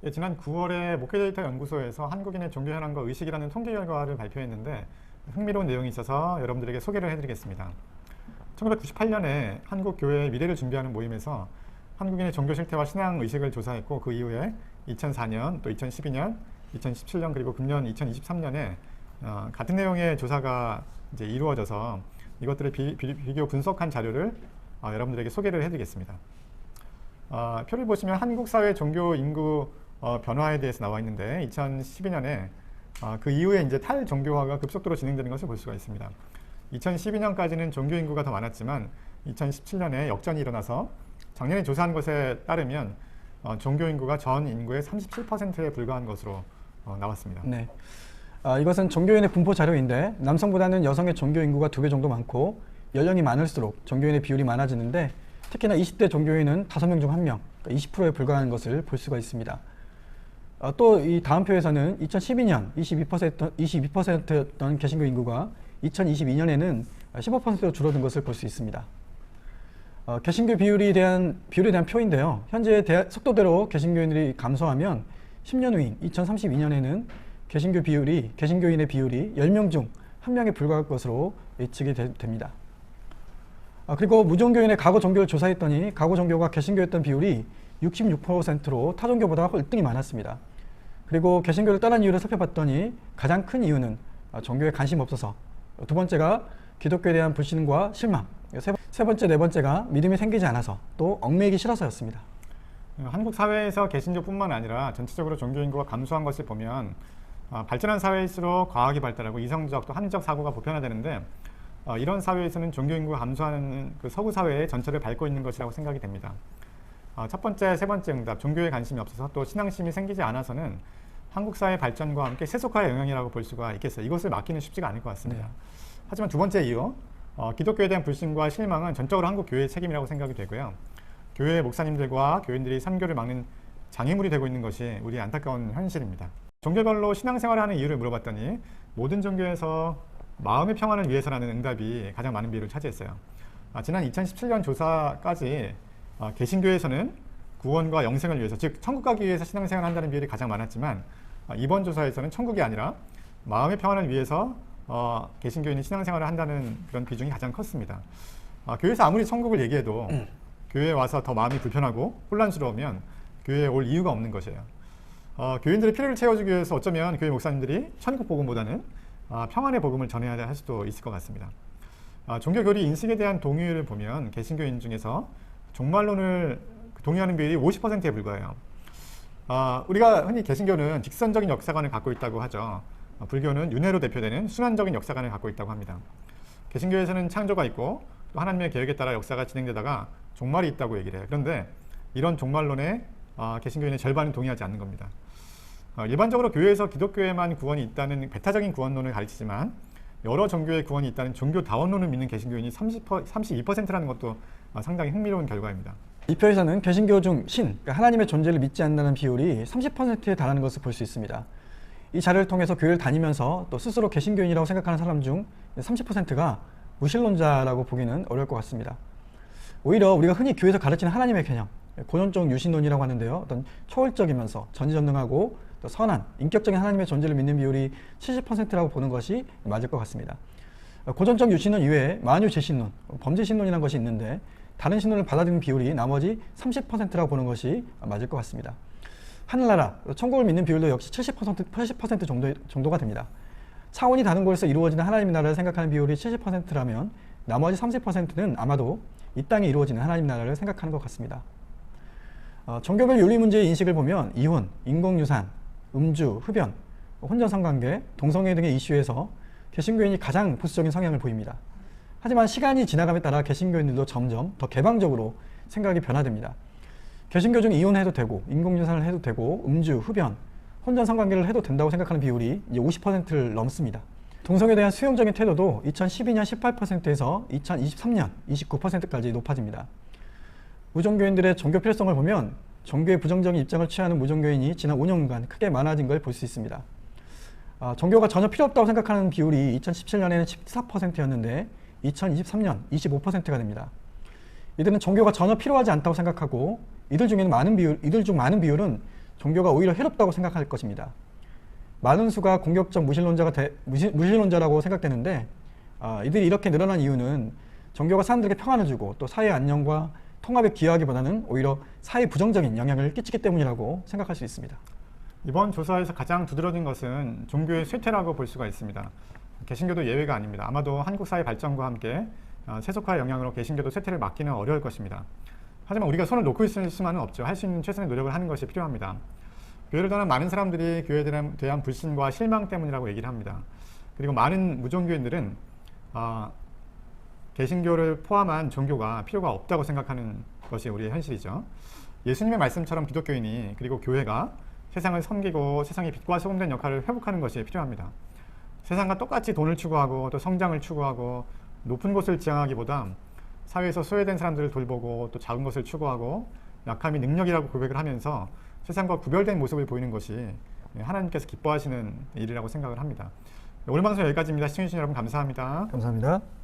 예, 지난 9월에 목회데이터 연구소에서 한국인의 종교 현황과 의식이라는 통계 결과를 발표했는데 흥미로운 내용이 있어서 여러분들에게 소개를 해드리겠습니다. 1998년에 한국 교회의 미래를 준비하는 모임에서 한국인의 종교 실태와 신앙 의식을 조사했고, 그 이후에 2004년, 또 2012년, 2017년, 그리고 금년 2023년에 같은 내용의 조사가 이제 이루어져서 이것들을 비교 분석한 자료를 여러분들에게 소개를 해드리겠습니다. 표를 보시면 한국 사회 종교 인구 변화에 대해서 나와 있는데, 2012년에 그 이후에 이제 탈종교화가 급속도로 진행되는 것을 볼 수가 있습니다. 2012년까지는 종교 인구가 더 많았지만 2017년에 역전이 일어나서 작년에 조사한 것에 따르면 종교 인구가 전 인구의 37%에 불과한 것으로 나왔습니다. 네. 이것은 종교인의 분포 자료인데, 남성보다는 여성의 종교 인구가 2배 정도 많고, 연령이 많을수록 종교인의 비율이 많아지는데, 특히나 20대 종교인은 5명 중 1명, 20%에 불과한 것을 볼 수가 있습니다. 또 이 다음 표에서는 2012년 22%였던 개신교 인구가 2022년에는 15%로 줄어든 것을 볼 수 있습니다. 개신교 비율에 대한 표인데요. 현재 속도대로 개신교인들이 감소하면 10년 후인 2032년에는 개신교인의 비율이 10명 중 1명에 불과할 것으로 예측이 됩니다. 그리고 무종교인의 과거 종교를 조사했더니 과거 종교가 개신교였던 비율이 66%로 타 종교보다 월등히 많았습니다. 그리고 개신교를 떠난 이유를 살펴봤더니 가장 큰 이유는 종교에 관심 없어서, 두 번째가 기독교에 대한 불신과 실망, 세 번째, 네 번째가 믿음이 생기지 않아서, 또 얽매이기 싫어서였습니다. 한국 사회에서 개신교뿐만 아니라 전체적으로 종교 인구가 감소한 것을 보면 발전한 사회일수록 과학이 발달하고 이성적 또 합리적 사고가 보편화되는데, 이런 사회에서는 종교 인구가 감소하는 그 서구 사회의 전철을 밟고 있는 것이라고 생각이 됩니다. 첫 번째, 세 번째 응답, 종교에 관심이 없어서 또 신앙심이 생기지 않아서는 한국 사회 발전과 함께 세속화의 영향이라고 볼 수가 있겠어요. 이것을 막기는 쉽지가 않을 것 같습니다. 하지만 두 번째 이유, 기독교에 대한 불신과 실망은 전적으로 한국 교회의 책임이라고 생각이 되고요. 교회 목사님들과 교인들이 선교를 막는 장애물이 되고 있는 것이 우리 안타까운 현실입니다. 종교별로 신앙생활을 하는 이유를 물어봤더니 모든 종교에서 마음의 평안을 위해서라는 응답이 가장 많은 비율을 차지했어요. 지난 2017년 조사까지 개신교에서는 구원과 영생을 위해서, 즉 천국 가기 위해서 신앙생활을 한다는 비율이 가장 많았지만, 이번 조사에서는 천국이 아니라 마음의 평안을 위해서 개신교인이 신앙생활을 한다는 그런 비중이 가장 컸습니다. 교회에서 아무리 천국을 얘기해도 교회에 와서 더 마음이 불편하고 혼란스러우면 교회에 올 이유가 없는 것이에요. 교인들의 필요를 채워주기 위해서 어쩌면 교회 목사님들이 천국 복음보다는 평안의 복음을 전해야 할 수도 있을 것 같습니다. 종교교리 인식에 대한 동의를 보면 개신교인 중에서 종말론을 동의하는 비율이 50%에 불과해요. 우리가 흔히 개신교는 직선적인 역사관을 갖고 있다고 하죠. 불교는 윤회로 대표되는 순환적인 역사관을 갖고 있다고 합니다. 개신교에서는 창조가 있고 또 하나님의 계획에 따라 역사가 진행되다가 종말이 있다고 얘기를 해요. 그런데 이런 종말론에 개신교인의 절반은 동의하지 않는 겁니다. 일반적으로 교회에서 기독교에만 구원이 있다는 배타적인 구원론을 가르치지만, 여러 종교의 구원이 있다는 종교다원론을 믿는 개신교인이 32%라는 것도 상당히 흥미로운 결과입니다. 이 표에서는 개신교 중 그러니까 하나님의 존재를 믿지 않는다는 비율이 30%에 달하는 것을 볼 수 있습니다. 이 자료를 통해서 교회를 다니면서 또 스스로 개신교인이라고 생각하는 사람 중 30%가 무신론자라고 보기는 어려울 것 같습니다. 오히려 우리가 흔히 교회에서 가르치는 하나님의 개념, 고전적 유신론이라고 하는데요. 어떤 초월적이면서 전지전능하고 또 선한, 인격적인 하나님의 존재를 믿는 비율이 70%라고 보는 것이 맞을 것 같습니다. 고전적 유신론 이외에 만유재신론, 범재신론이라는 것이 있는데, 다른 신론을 받아들이는 비율이 나머지 30%라고 보는 것이 맞을 것 같습니다. 하늘나라, 천국을 믿는 비율도 역시 80% 정도가 됩니다. 차원이 다른 곳에서 이루어지는 하나님의 나라를 생각하는 비율이 70%라면 나머지 30%는 아마도 이 땅에 이루어지는 하나님 나라를 생각하는 것 같습니다. 종교별 윤리 문제의 인식을 보면 이혼, 인공유산, 음주, 흡연, 혼전성관계, 동성애 등의 이슈에서 개신교인이 가장 보수적인 성향을 보입니다. 하지만 시간이 지나감에 따라 개신교인들도 점점 더 개방적으로 생각이 변화됩니다. 개신교 중 이혼해도 되고, 인공유산을 해도 되고, 음주, 흡연, 혼전성관계를 해도 된다고 생각하는 비율이 이제 50%를 넘습니다. 동성애에 대한 수용적인 태도도 2012년 18%에서 2023년 29%까지 높아집니다. 무종교인들의 종교 필요성을 보면 종교에 부정적인 입장을 취하는 무종교인이 지난 5년간 크게 많아진 걸 볼 수 있습니다. 종교가 전혀 필요 없다고 생각하는 비율이 2017년에는 14%였는데 2023년 25%가 됩니다. 이들은 종교가 전혀 필요하지 않다고 생각하고, 이들 중 많은 비율은 종교가 오히려 해롭다고 생각할 것입니다. 많은 수가 공격적 무신론자라고 생각되는데 이들이 이렇게 늘어난 이유는 종교가 사람들에게 평안을 주고 또 사회 안녕과 통합에 기여하기보다는 오히려 사회 부정적인 영향을 끼치기 때문이라고 생각할 수 있습니다. 이번 조사에서 가장 두드러진 것은 종교의 쇠퇴라고 볼 수가 있습니다. 개신교도 예외가 아닙니다. 아마도 한국 사회 발전과 함께 세속화의 영향으로 개신교도 쇠퇴를 막기는 어려울 것입니다. 하지만 우리가 손을 놓고 있을 수만은 없죠. 할 수 있는 최선의 노력을 하는 것이 필요합니다. 교회를 떠난 많은 사람들이 교회에 대한 불신과 실망 때문이라고 얘기를 합니다. 그리고 많은 무종교인들은 개신교를 포함한 종교가 필요가 없다고 생각하는 것이 우리의 현실이죠. 예수님의 말씀처럼 기독교인이 그리고 교회가 세상을 섬기고 세상의 빛과 소금된 역할을 회복하는 것이 필요합니다. 세상과 똑같이 돈을 추구하고 또 성장을 추구하고 높은 곳을 지향하기보다 사회에서 소외된 사람들을 돌보고 또 작은 것을 추구하고 약함이 능력이라고 고백을 하면서 세상과 구별된 모습을 보이는 것이 하나님께서 기뻐하시는 일이라고 생각을 합니다. 오늘 방송 여기까지입니다. 시청해주신 여러분 감사합니다. 감사합니다.